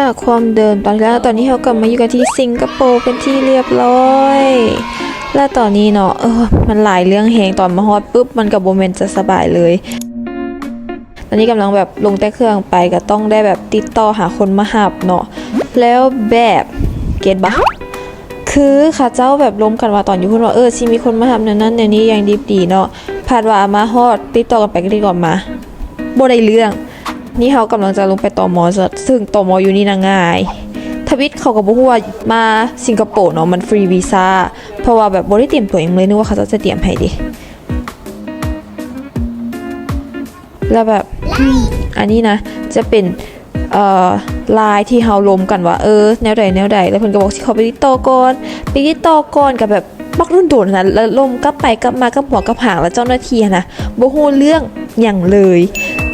จากความเดิมตอนแรกตอนนี้เรากลับมาอยู่กันที่สิงคโปร์เป็นที่เรียบร้อยและตอนนี้เนาะมันหลายเรื่องแหงตอนมาฮอดปุ๊บมันกับโมเมนต์จะสบายเลยตอนนี้กำลังแบบลงแต่เครื่องไปก็ต้องได้แบบติดต่อหาคนมาหับเนาะแล้วแบบเก็ตบ้าคือข้าเจ้าแบบล้มกันว่าตอนอยู่พูดว่าสิมีคนมาหับนั่นในนี้ยังดีเนาะผ่านว่ามาฮอดติดต่อกันไปก็ติดก่อนมาบ่ได้เรื่องนี่เขากำลังจะลงไปตม.ซึ่งตม.อยู่นี่นะง่ายทวิตเขาก็บอกว่ามาสิงคโปร์เนาะมันฟรีวีซ่าเพราะว่าแบบบ่ได้เตรียมตัวเองเลยนึกว่าเขาจะเตรียมให้ดิแล้วแบบอันนี้นะจะเป็นไลน์ที่เฮาลมกันว่าแนวใดแล้วเพิ่นก็บอกสิเขาไปติดต่อก่อนกับแบบบักรุ่นโดนนะแล้วลมกลับไปกลับมากับหัวกับหางแล้วเจ้าหน้าที่นะบ่ฮู้เรื่องอย่างเลย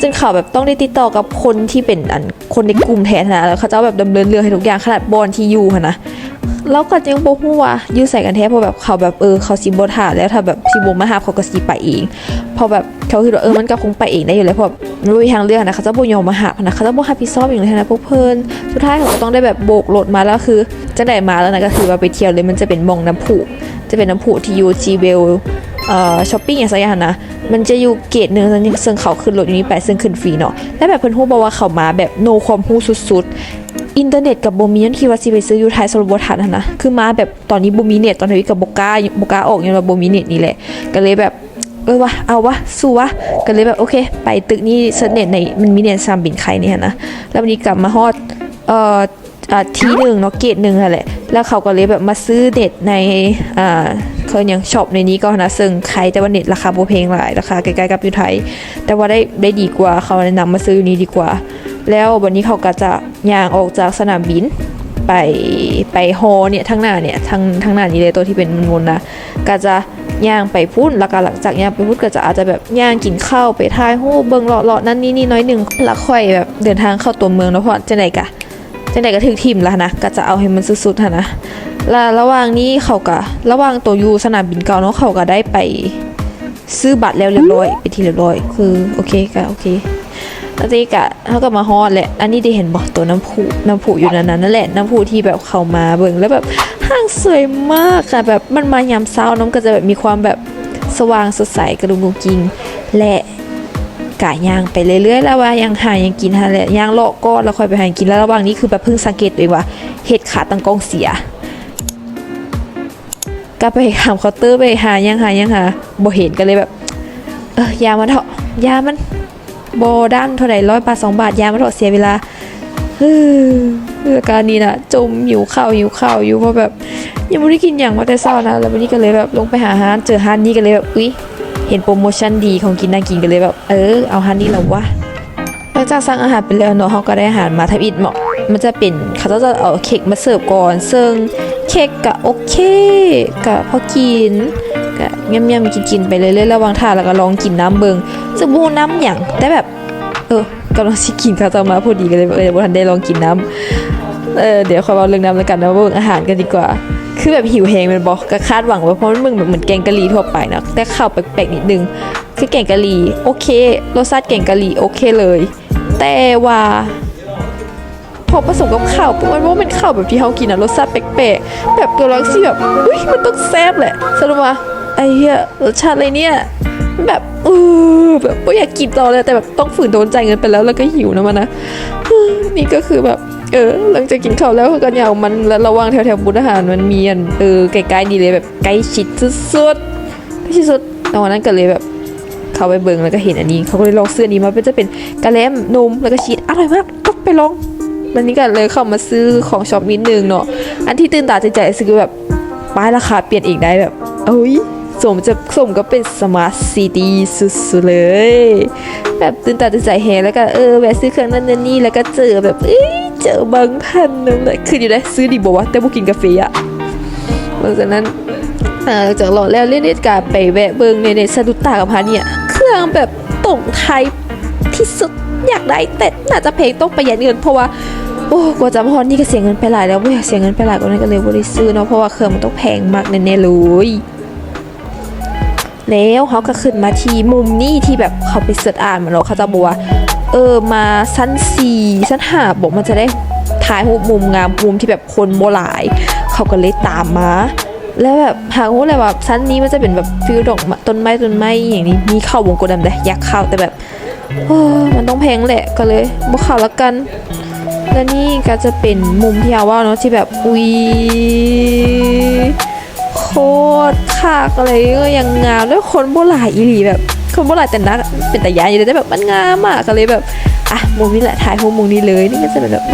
จึงเขาแบบต้องได้ติดต่อกับคนที่เป็นคนในกลุ่มแทนนะแล้วเขาเจ้าแบบดำเนินเรื่องให้ทุกอย่างขนาดบอลที่อยู่นะแล้วก็ยังบ่ฮู้ว่าอยู่ใส่กันแท้เพราะแบบเขาแบบเขาสิบ่ท่าแล้วถ้าแบบสิบ่มาหาเขาก็สิไปเองพอแบบเขาคิดว่ามันก็คงไปเองได้อยู่แล้วเพราะมันมีทางเลือกนะเขาจะบ่ยอมมาหานะเขาจะบ่รับผิดชอบอย่างเลยนะพวกเพิ่นสุดท้ายเขาก็ต้องได้แบบโบกรถมาแล้วคือจังได๋มาแล้วนะก็คือว่าไปเที่ยวเลยมันจะเป็นหม่องน้ำพุจะเป็นน้ำพุที่อยู่จีเวลช้อปปิ้งอย่างสักอย่างนะมันจะอยู่เกตนึงซึ่งเขาขึ้นรถอยู่นี่ไปซึ่งขึ้นฟรีเนาะและแบบเพิ่นฮู้บอกว่าเขามาแบบโนความฮู้สุดๆอินเทอร์เน็ตกับบ่มียันคิดว่าสิไปซื้ออยู่ไทยสรุปบ่ทันนะคือมาแบบตอนนี้บ่มีเน็ตตอนนี้กับบ่กล้าออกอย่างว่าบ่มีเน็ตนี่แหละก็เลยแบบวะเอาวะสู้วะก็เลยแบบโอเคไปตึกนี้เซิร์ชเน็ตในมันมีเน็ตสนามบินไทยนี่นะแล้ววันนี้กลับมาฮอดที่หนึ่งเนาะเกตหนึ่งนั่นแหละแล้วเขาก็เลยแบบมาซื้อเน็ตในเขาอย่างช็อปในนี้ก็นะซึ่งใครแต่ว่าเน็ตราคาโบเพลงหลายราคาใกล้ๆกับอยู่ไทยแต่ว่าได้ดีกว่าเขาแนะนำมาซื้ออยู่นี้ดีกว่าแล้ววันนี้เขาก็จะย่างออกจากสนามบินไปฮอเนี่ยทางหน้าเนี่ยทางหน้านี้เลยตัวที่เป็นมนๆนะก็จะย่างไปพุ่นแล้วก็หลังจากย่างไปพุ่นก็จะอาจจะแบบย่างกินข้าวไปถ่ายรูปเบิ่งเลาะนั่นนี่น้อยหนึ่งแล้วค่อยแบบเดินทางเข้าตัวเมืองแล้วเพราะจังไดก็ถึงทีมแล้วนะก็จะเอาให้มันสุดๆนะแล้วระหว่างนี้เขาก็ระหว่างตัวอยู่สนามบินเก่าเนาะเขาก็ได้ไปซื้อบัตรแล้วเรียบร้อยไปทีเรียบร้อยคือโอเคแล้วทีก็เขาก็มาฮอดแหละอันนี้ได้เห็นบอกตัวน้ำพุอยู่นั่นแหละน้ำพุที่แบบเขามาเบิ่งแล้วแบบห้างสวยมากค่ะแบบมันมายามเช้าน้ำก็จะแบบมีความแบบสว่างสดใสกระดุมกุกิงและกะย่างไปเรื่อยๆแล้วว่ายังหายังกินฮะแหละย่างเลาะก้อนแล้วค่อยไปหากินแล้วระหว่างนี้คือแบบเพิ่งสังเกตเลยว่าเห็ดขาตั้งกองเสียก็ไปถามเคาน์เตอร์ไปหายังบ่เห็นกันเลยแบบยามันเถอะยามันโบด้านเท่าไหร่100 บาท2 บาทยามันเถอะเสียเวลาการนี้นะจมหิวข้าวอยู่เพราะแบบยังไม่ได้กินอย่างมาแต่เช้านะแล้ววันนี้ก็เลยแบบลงไปหาร้านเจอร้านนี้กันเลยแบบเห็นโปรโมชั่นดีของกินน่ากินกันเลยแบบเอาร้านนี้แล้ววะหลังจากสั่งอาหารไปแล้วเนาะเขาก็ได้อาหารมาทำอิดเหมาะมันจะเป็นเขาจะเอาเค้กมาเสิร์ฟก่อนซึ่งเค้กก็โอเคก็พอกินก็ย่ำกินไปเรื่อยๆระหว่างทางแล้วก็ลองกินน้ำเบิงจะบูน้ำอย่างแต่แบบกำลังสิกินเขาจะมาพอดีกันเลยบ่ทันได้ลองกินน้ำเดี๋ยวค่อยเอาเรื่องน้ำแล้วกันนะว่าอาหารกันดีกว่าคือแบบหิวแหงมันบอกก็คาดหวังไว้เพราะมันเหมือนแกงกะหรี่ทั่วไปนะแต่ข้าวแปลกๆนิดนึงคือแกงกะหรี่โอเครสชาติแกงกะหรี่โอเคเลยแต่ว่าพอผสมกับข้าวปุ๊บมันว่าเป็นข้าวแบบที่เขากินอะรสชาติแปลกๆแบบตัวเราสิแบบมันต้องแซ่บแหละสรุปว่าไอ้เหี้ยรสชาติอะไรเนี่ยแบบแบบไม่อยากกินต่อเลยแต่แบบต้องฝืนโดนใจเงินไปแล้วก็หิวนะมันนะนี่ก็คือแบบหลังจากกินข้าวแล้วก็อย่างมันแล้วระวังแถวบูธอาหารมันมีใกล้ๆนี่เลยแบบใกล้ชิดสุดตอนนั้นก็เลยแบบเข้าไปเบิ่งแล้วก็เห็นอันนี้เขาก็เลยลองเสื้อนี้มาเป็นจะเป็นกะแลมนมแล้วก็ชีสอร่อยมากต้องไปลองวันนี้ก็เลยเข้ามาซื้อของช็อปนิดนึงเนาะอันที่ตื่นตาตื่นใจคือแบบป้ายราคาเปลี่ยนเองได้แบบสมก็เป็นสมาร์ทซิตี้สุดๆเลยแบบตื่นตาตื่นใจแฮแล้วก็แวะซื้อเครื่องนั่นนี่แล้วก็เจอแบบเจอบางพันนึงเลยคืออยู่ได้ซื้อดีบอกว่าแต่บุกินกาแฟอ่ะหลังจากนั้นจากหล่อแล้วเล่นๆกาไปแวะเบิงในสะดุดตากับพาเนี่ยเครื่องแบบตรงไทยที่สุดอยากได้แต่น่าจะเพลงต้องประหยัดเงินเพราะว่ากว่าจะมาฮอนนี่ก็เสียเงินไปหลายแล้วไม่อยากเสียเงินไปหลายกว่านั้นก็เลยบ่ได้ซื้อเนาะเพราะว่าเครื่องมันต้องแพงมากแน่ๆเลยแล้วเขาก็ขึ้นมาที่มุมนี้ที่แบบเขาไปเสิร์ชอ่านมาแล้วเขาจะบอกว่ามาชั้น4ชั้น5บอกมันจะได้ ถ่ายรูปมุมงามมุมที่แบบคนโบหลายเขาก็เลยตามมาแล้วแบบหากว่าอะไรแบบชั้นนี้มันจะเป็นแบบฟิลดอกต้นไม้อย่างนี้มีเข้าวงกลมแต่อยากเข้าแต่แบบมันต้องแพงแหละก็เลยบ่เข้าละกันและนี่ก็จะเป็นมุมที่เอาว่าเนาะที่แบบอุ้ยโคตรคักอะไรก็ยังงามแล้วคนโบราณอีหลีแบบคนโบราณแต่นักเป็นแต่ยานอยู่เลยแต่แบบมันงามมากก็เลยแบบอ่ะมุมนี้แหละถ่ายมุมนี้เลยนี่ก็จะเป็นแบบ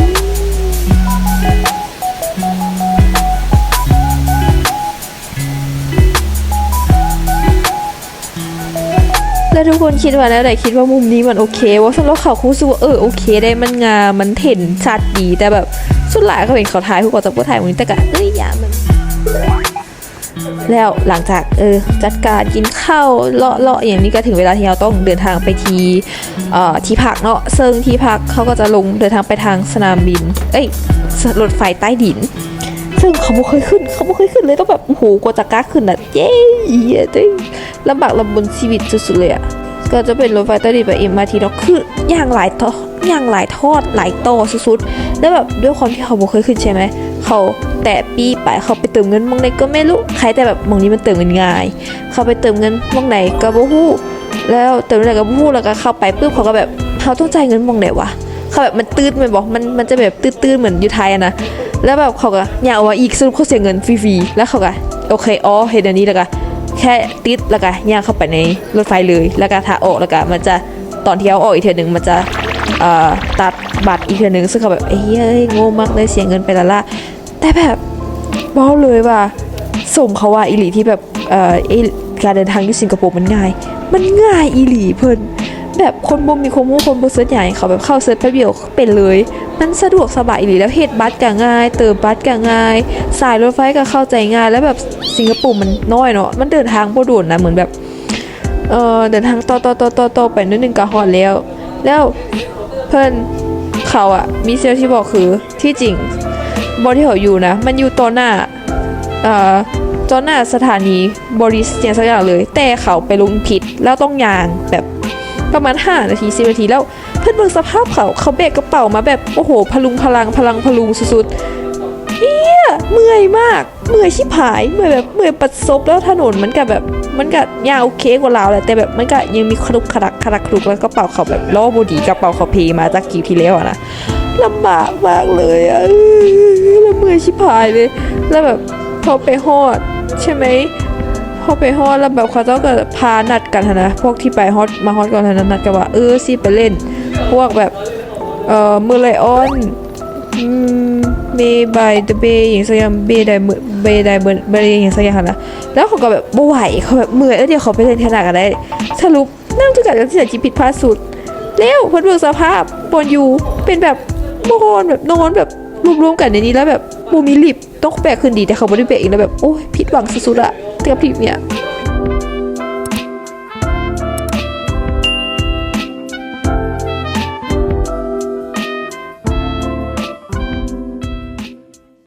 แล้วทุกคนคิดว่าแล้วไหนคิดว่ามุมนี้มันโอเคว่าสำหรับเขารู้สึกว่าโอเคได้มันงามมันเห็นชัดดีแต่แบบสุดหลายเขาเห็นเขาถ่ายผู้ก่อจะผู้ถ่ายมุมนี้แต่ก็อย่ามันแล้วหลังจากจัดการกินข้าวเลาะอย่างนี้ก็ถึงเวลาที่เราต้องเดินทางไปที่พักเนาะซึ่งที่พักเขาก็จะเดินทางไปทางสนามบินรถไฟใต้ดินซึ่งเขาไม่เคยขึ้นเลยต้องแบบโอ้โหกว่าจะกล้าขึ้นอ่ะเย้ลำบากลำบนชีวิตสุดๆเลยอ่ะก็จะเป็นรถไฟใต้ดินแบบ MRT เนาะคือย่างหลายทอดหลายต่อสุดๆแล้วแบบด้วยความที่เขาไม่เคยขึ้นใช่ไหมเขาแต่ปีไปเขาไปเติมเงินมองไหนก็ไม่รู้ใครแต่แบบมองนี้มันเติมเงินง่ายเขาไปเติมเงินมองไหนก็บ่ฮู้แล้วเติมอะไรก็บ่ฮู้แล้วก็เข้าไปปุ๊บเขาก็แบบเขาต้องจ่ายเงินมองไหนวะเขาแบบมันตื้นมันบอกมันจะแบบตื้นเหมือนอยู่ไทยอะนะแล้วแบบเขาก็อยากเอาอีกสรุปเขาเสียเงินฟรีๆแล้วเขาก็โอเคเห็นอันนี้แล้วก็แค่ติดแล้วก็ย่างเข้าไปในรถไฟเลยแล้วก็ถ้าออกแล้วก็มันจะตอนที่เอาออกอีกเทื่อนึงมันจะตัดบัตรอีกเทื่อนึงซึ่งเขาแบบเฮ้ยโง่มากเลยเสียเงินไปละแต่แบบบอกเลยว่าส่งเขาว่าอีหลีที่แบบการเดินทางที่สิงคโปร์มันง่ายอีหลีเพิ่นแบบคนบ่มีความรู้คนบ่เสิร์ชใหญ่เขาแบบเข้าเสิร์ชแป๊บเดียวเป็นเลยมันสะดวกสบายอีหลีแล้วเฮ็ดบัตรก็ง่ายเติมบัตรก็ง่ายสายรถไฟก็เข้าใจง่ายแล้วแบบสิงคโปร์มันน้อยเนาะมันเดินทางบ่ด่วนนะเหมือนแบบเดินทางต่อไปนิดนึงก็ฮอดแล้วเพิ่นเขาอะมีเซลที่บอกคือที่จริงบที่เขาอยู่นะมันอยู่ต่อหน้าสถานีบริสอย่างสักอย่างเลยแต่เขาไปลงผิดแล้วต้องยางแบบประมาณ5 นาที10 นาทีแล้วเพื่อนเบิ่งสภาพเขาแบกกระเป๋ามาแบบโอ้โหพลุงพลังสุดๆเมื่อยมากเมื่อยชิบหายเมื่อยปัดซบแล้วถนนมันก็ยาวโอเคกว่าเราแหละแต่แบบมันก็ยังมีคลุกคลักแล้วกระเป๋าเขาแบบล้อบดีกระเป๋าเขาเพมาจากกี่ที่แล้วนะลำบากมากเลยอะแล้วเมื่อยชิบหายเลยแล้วแบบพอไปฮอดใช่ไหมพอไปฮอดแล้วแบบเขาเจ้าก็พานัดกันนะพวกที่ไปฮอดมาฮอดก่อนนัดกันว่าสิไปเล่นพวกแบบเมื่อไลออนเบย์บายเดอะเบย์อย่างสักอย่างเบย์ได้เบย์อย่างสักอย่างนะแล้วเขาก็แบบบ่ไหวเขาแบบเมื่อยเดี๋ยวเขาไปเล่นขนาดกันได้สรุปนั่งทุกอย่างที่จะจิผิดพลาดสุดแล้วเพื่อนเบิกสภาพบนอยู่เป็นแบบนอนแบบรวมๆกันในนี้แล้วแบบบูมีลิฟต์ต้องแบกขึ้นดีแต่เขาไม่ได้แบกอีกแล้วแบบโอ้ยผิดหวังสุดๆอะกับทริปเนี่ย